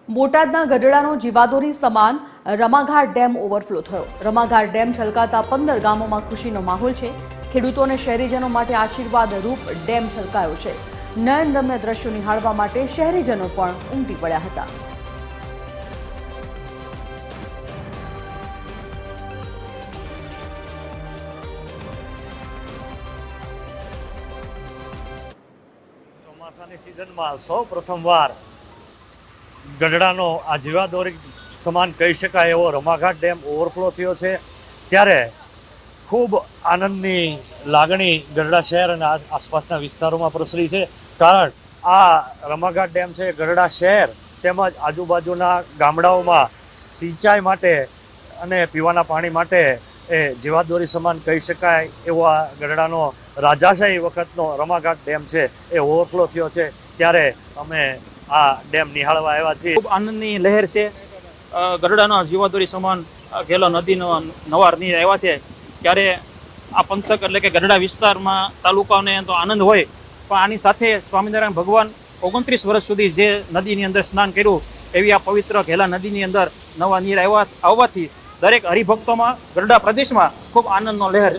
બોટાદના ગઢડાનો જીવાદોરી સમાન રમાઘાટ ડેમ ઓવરફ્લો થયો। રમાઘાટ ડેમ છલકાતા 15 ગામોમાં ખુશીનો માહોલ છે। ખેડૂતો અને શહેરીજનો માટે આશીર્વાદ રૂપ ડેમ છલકાયો છે। નયનરમ્ય દ્રશ્યો નિહાળવા માટે શહેરીજનો પણ ઉમટી પડ્યા હતા। ચોમાસાની સિઝનમાં સૌ પ્રથમવાર ગઢડાનો આ જીવાદોરી સમાન કહી શકાય એવો રમાઘાટ ડેમ ઓવરફ્લો થયો છે। ત્યારે ખૂબ આનંદની લાગણી ગઢડા શહેર અને આસપાસના વિસ્તારોમાં પ્રસરી છે। કારણ આ રમાઘાટ ડેમ છે ગઢડા શહેર તેમજ આજુબાજુના ગામડાઓમાં સિંચાઈ માટે અને પીવાના પાણી માટે એ જીવાદોરી સમાન કહી શકાય એવો આ ગઢડાનો રાજાશાહી વખતનો રમાઘાટ ડેમ છે એ ઓવરફ્લો થયો છે। ત્યારે અમે આ ડેમ નિહાળવા આવ્યા છીએ। ખૂબ આનંદની લહેર છે। ગઢડાનો જીવાદોરી સમાન ઘેલો નદીનો નવા નીર આવ્યા છે ત્યારે આ પંથક એટલે કે ગઢડા વિસ્તારમાં તાલુકાને તો આનંદ હોય, પણ આની સાથે સ્વામિનારાયણ ભગવાન 29 વર્ષ સુધી જે નદીની અંદર સ્નાન કર્યું એવી આ પવિત્ર ઘેલા નદીની અંદર નવા નીર આવવાથી દરેક હરિભક્તોમાં ગઢડા પ્રદેશમાં ખૂબ આનંદનો લહેર